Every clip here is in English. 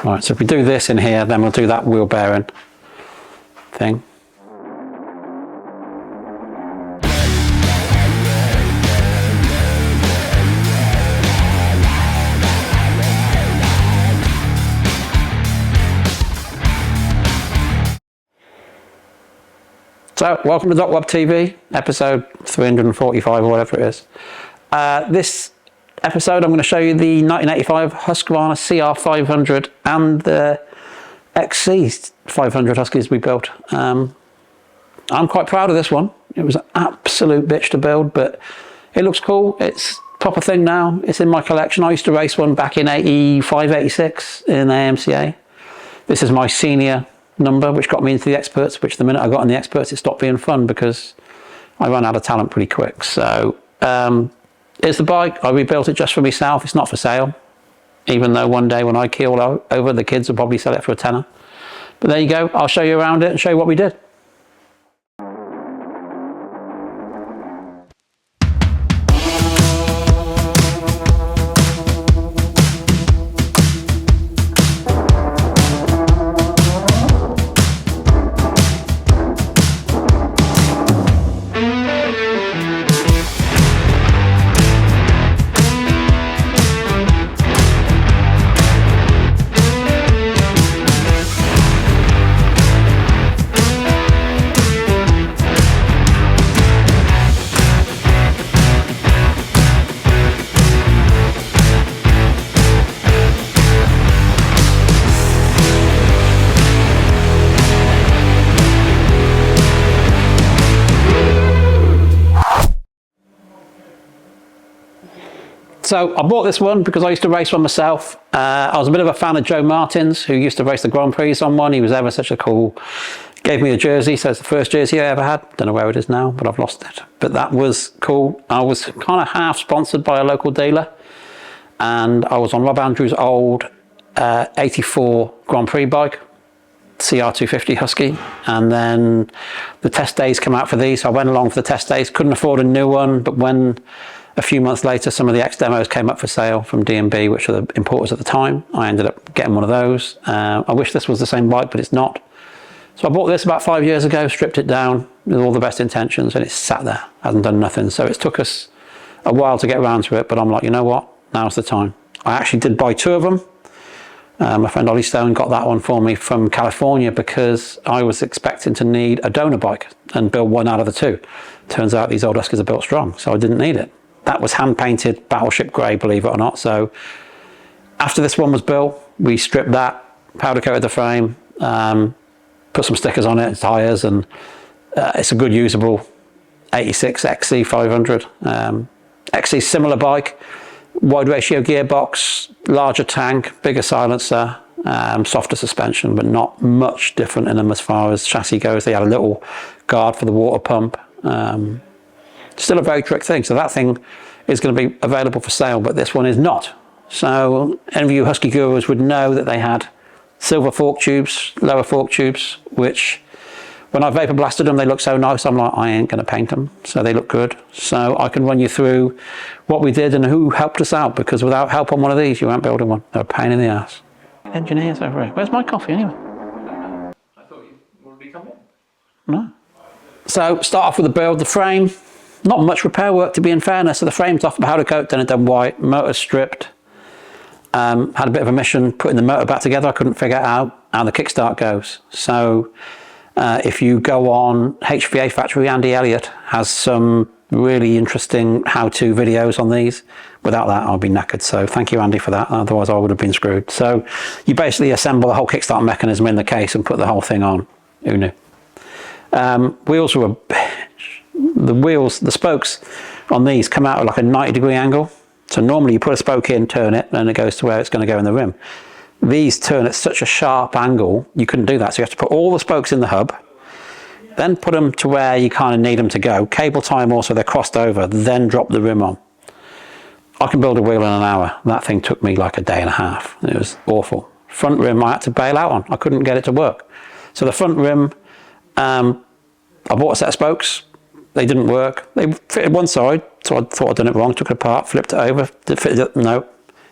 Right, so if we do this in here, then we'll do that wheel bearing thing. So, welcome to DocWob TV, episode 345 or whatever it is. This episode I'm going to show you the 1985 Husqvarna CR500 and the XC500 Huskies we built. I'm quite proud of this one. It was an absolute bitch to build, but it looks cool. It's a proper thing now. It's in my collection. I used to race one back in 85, 86 in AMCA. This is my senior number, which got me into the experts, which the minute I got in the experts, it stopped being fun because I ran out of talent pretty quick. So here's the bike. I rebuilt it just for myself. It's not for sale, even though one day when I keel over, the kids will probably sell it for a tenner. But there you go. I'll show you around it and show you what we did. So I bought this one because I used to race one myself. I was a bit of a fan of Joe Martin's, who used to race the Grand Prix on one. He was ever such a cool, gave me a jersey. So it's the first jersey I ever had. Don't know where it is now, but I've lost it. But that was cool. I was kind of half sponsored by a local dealer. And I was on Rob Andrews' old 84 Grand Prix bike, CR250 Husky. And then the test days come out for these. So I went along for the test days. Couldn't afford a new one, but when a few months later, some of the X demos came up for sale from D&B, which are the importers at the time. I ended up getting one of those. I wish this was the same bike, but it's not. So I bought this about 5 years ago, stripped it down with all the best intentions, and it's sat there, hasn't done nothing. So it took us a while to get around to it, but I'm like, you know what? Now's the time. I actually did buy two of them. My friend Ollie Stone got that one for me from California because I was expecting to need a donor bike and build one out of the two. Turns out these old Huskies are built strong, so I didn't need it. That was hand painted battleship grey, believe it or not. So after this one was built, we stripped that, powder coated the frame, put some stickers on it, tyres, and it's a good usable 86 XC500. XC similar bike, wide ratio gearbox, larger tank, bigger silencer, softer suspension, but not much different in them as far as chassis goes. They had a little guard for the water pump. Still a very trick thing. So that thing is going to be available for sale, but this one is not. So any of you Husky gurus would know that they had silver fork tubes, lower fork tubes, which when I vapor blasted them, they look so nice. I'm like, I ain't going to paint them. So they look good. So I can run you through what we did and who helped us out, because without help on one of these, you aren't building one. They're a pain in the ass. Engineers over here. Where's my coffee anyway? I thought you would be coming. No. So start off with the build, the frame. Not much repair work, to be in fairness. So the frame's off powder coat, then it done white, motor stripped. Had a bit of a mission putting the motor back together. I couldn't figure out how the kickstart goes. So if you go on HVA Factory, Andy Elliott has some really interesting how-to videos on these. Without that, I'll be knackered. So thank you, Andy, for that. Otherwise, I would have been screwed. So you basically assemble the whole kickstart mechanism in the case and put the whole thing on. Who knew? Wheels were a bitch. The spokes on these come out at like a 90-degree angle. So normally you put a spoke in, turn it, and it goes to where it's going to go in the rim. These turn at such a sharp angle, you couldn't do that. So you have to put all the spokes in the hub, then put them to where you kind of need them to go. Cable tie them also, they're crossed over, then drop the rim on. I can build a wheel in an hour. That thing took me like a day and a half. It was awful. Front rim I had to bail out on. I couldn't get it to work. So the front rim, I bought a set of spokes. They didn't work. They fitted one side, so I thought I'd done it wrong. Took it apart, flipped it over. Did it fit? No.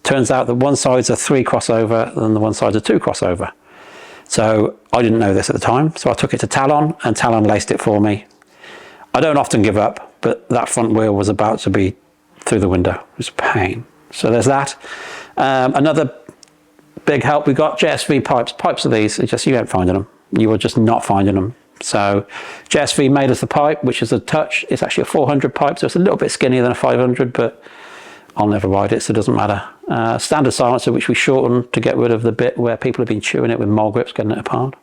Turns out that one side's a 3 crossover and the one side's a 2 crossover. So I didn't know this at the time, so I took it to Talon and Talon laced it for me. I don't often give up, but that front wheel was about to be through the window. It was a pain. So there's that. Another big help we got, JSV pipes. Pipes are these, it's just, you ain't finding them. You are just not finding them. So JSV made us the pipe, which is a touch. It's actually a 400 pipe, so it's a little bit skinnier than a 500, but I'll never ride it, so it doesn't matter. Standard silencer, which we shortened to get rid of the bit where people have been chewing it with mole grips, getting it apart.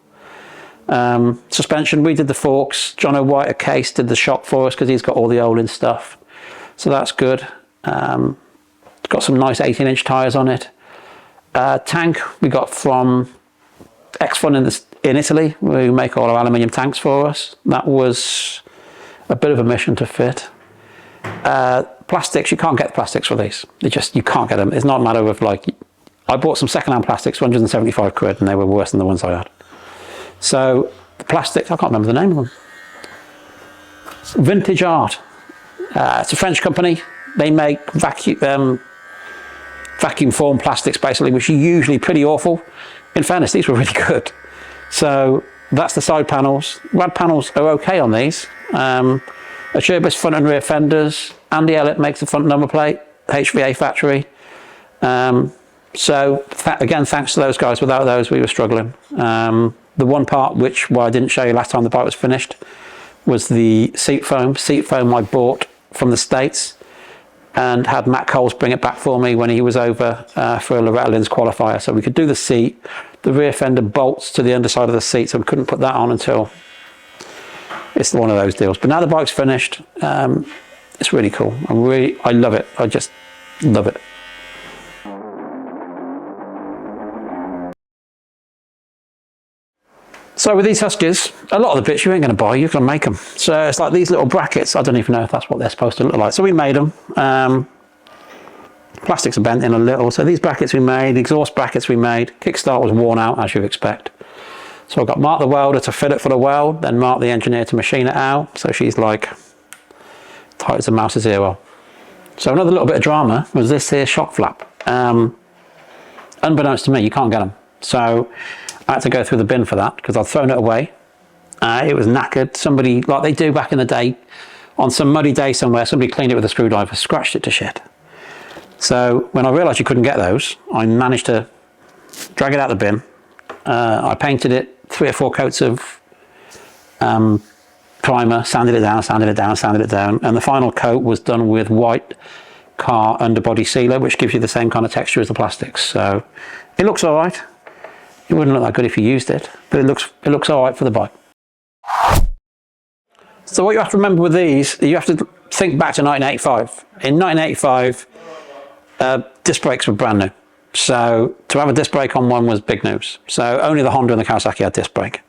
Suspension, we did the forks. John O'White at Case did the shock for us because he's got all the Olin stuff. So that's good. It's got some nice 18-inch tyres on it. Tank we got from X-Fun in Italy, who make all our aluminium tanks for us. That was a bit of a mission to fit. Plastics, you can't get the plastics for these. You can't get them. It's not a matter of like, I bought some second-hand plastics for 175 quid and they were worse than the ones I had. So the plastics, I can't remember the name of them. Vintage Art. It's a French company. They make vacuum form plastics basically, which are usually pretty awful. In fairness, these were really good. So that's the side panels. Rad panels are okay on these. Acerbis front and rear fenders. Andy Ellett makes the front number plate, HVA factory. So again, thanks to those guys. Without those, we were struggling. The one part which I didn't show you last time the bike was finished was the seat foam. Seat foam I bought from the States and had Matt Coles bring it back for me when he was over for a Loretta Lynn's qualifier. So we could do the seat. The rear fender bolts to the underside of the seat, so we couldn't put that on until it's one of those deals. But now the bike's finished. It's really cool. I love it. I just love it. So with these Huskys, a lot of the bits you ain't going to buy, you're going to make them. So it's like these little brackets. I don't even know if that's what they're supposed to look like. So we made them. Plastics are bent in a little. So these brackets we made, the exhaust brackets we made. Kickstart was worn out, as you expect. So I got Mark the welder to fill it for the weld, then Mark the engineer to machine it out. So she's like tight as a mouse's ear well. So another little bit of drama was this here shock flap. Unbeknownst to me, you can't get them. So I had to go through the bin for that because I'd thrown it away. It was knackered. Somebody, like they do back in the day, on some muddy day somewhere, somebody cleaned it with a screwdriver, scratched it to shit. So when I realised you couldn't get those, I managed to drag it out the bin. I painted it 3 or 4 coats of primer, sanded it down, sanded it down, sanded it down, and the final coat was done with white car underbody sealer, which gives you the same kind of texture as the plastics. So it looks all right. It wouldn't look that good if you used it, but it looks all right for the bike. So what you have to remember with these, you have to think back to 1985. In 1985, disc brakes were brand new. So to have a disc brake on one was big news. So only the Honda and the Kawasaki had disc brake.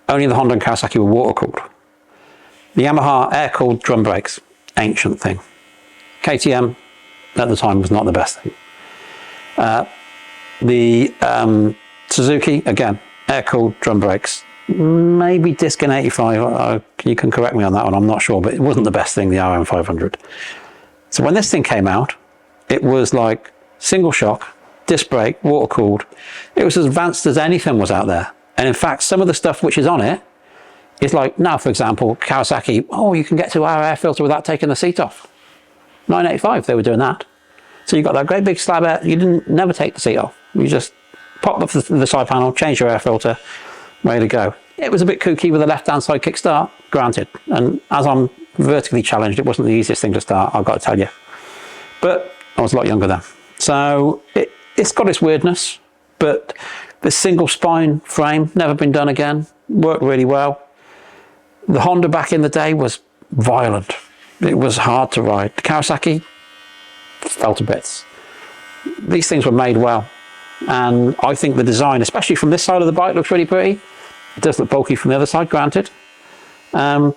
Only the Honda and Kawasaki were water cooled. The Yamaha air cooled drum brakes, ancient thing. KTM at the time was not the best thing. The Suzuki, again, air cooled drum brakes. Maybe disc in 85, you can correct me on that one, I'm not sure, but it wasn't the best thing, the RM500. So when this thing came out, it was like single shock, disc brake, water cooled. It was as advanced as anything was out there. And in fact, some of the stuff which is on it is like, now for example, Kawasaki, oh, you can get to our air filter without taking the seat off. 1985, they were doing that. So you got that great big slab air, you never take the seat off. You just pop up the side panel, change your air filter, ready to go. It was a bit kooky with the left-hand side kickstart, granted. And as I'm vertically challenged, it wasn't the easiest thing to start, I've got to tell you. But I was a lot younger then. So it's got its weirdness, but this single spine frame, never been done again, worked really well. The Honda back in the day was violent. It was hard to ride. The Kawasaki fell to bits. These things were made well. And I think the design, especially from this side of the bike, looks really pretty. It does look bulky from the other side, granted. You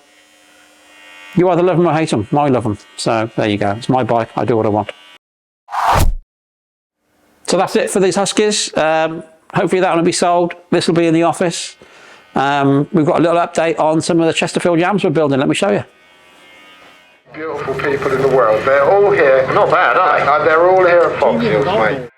either love them or hate them. I love them. So there you go. It's my bike. I do what I want. So that's it for these Huskys. Hopefully that will be sold. This will be in the office. We've got a little update on some of the Chesterfield yams we're building. Let me show you. Beautiful people in the world. They're all here. Not bad, are they? They're all here at Fox Hills, mate.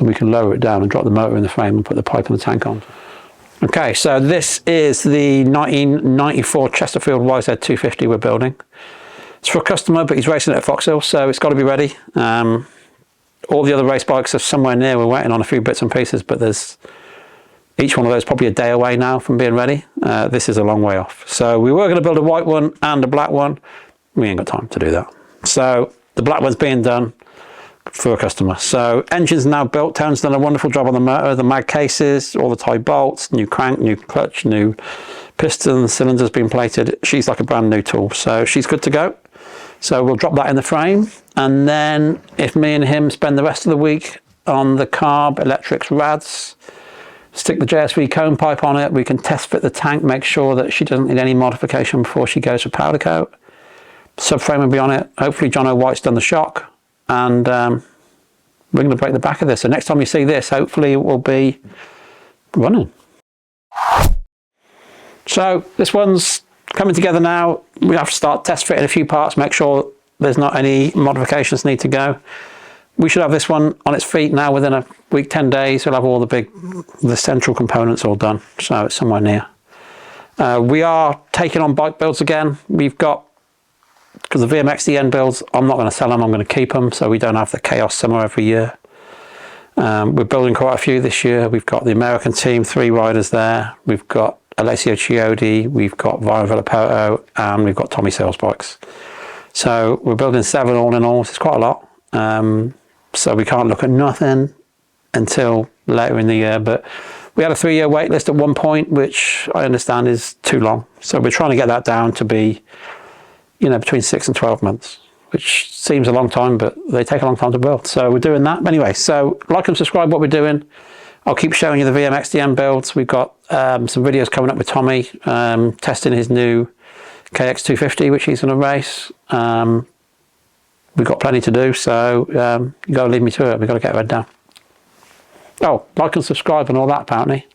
and we can lower it down and drop the motor in the frame and put the pipe and the tank on. Okay, so this is the 1994 Chesterfield YZ250 we're building. It's for a customer, but he's racing it at Fox Hill, so it's got to be ready. All the other race bikes are somewhere near. We're waiting on a few bits and pieces, but there's each one of those probably a day away now from being ready. This is a long way off. So we were going to build a white one and a black one. We ain't got time to do that. So the black one's being done for a customer. So engine's now built. Tone's done a wonderful job on the motor, the mag cases, all the tie bolts, new crank, new clutch, new piston, cylinders been plated. She's like a brand new tool, so she's good to go. So we'll drop that in the frame, and then if me and him spend the rest of the week on the carb electrics rads, stick the JSV cone pipe on it, we can test fit the tank, make sure that she doesn't need any modification before she goes for powder coat. Subframe will be on it. Hopefully John O'White's done the shock, and we're going to break the back of this. So next time you see this, hopefully it will be running. So this one's coming together now. We have to start test fitting a few parts, make sure there's not any modifications need to go. We should have this one on its feet now within a week, 10 days. We'll have all the central components all done, so it's somewhere near. We are taking on bike builds again. We've got, because the VMXDN builds, I'm not going to sell them, I'm going to keep them, so we don't have the chaos summer every year. We're building quite a few this year. We've got the American team, 3 riders there. We've got Alessio Chiodi, we've got Vara Villapoto, and we've got Tommy Sales bikes. So we're building 7 all in all. It's quite a lot. So we can't look at nothing until later in the year. But we had a 3-year wait list at one point, which I understand is too long. So we're trying to get that down to be, you know, between 6 and 12 months, which seems a long time, but they take a long time to build. So we're doing that. Anyway, so like and subscribe what we're doing. I'll keep showing you the VMXDN builds. We've got some videos coming up with Tommy, testing his new KX250, which he's going to race. We've got plenty to do, so you've got to leave me to it. We've got to get our head down. Oh, like and subscribe and all that, apparently.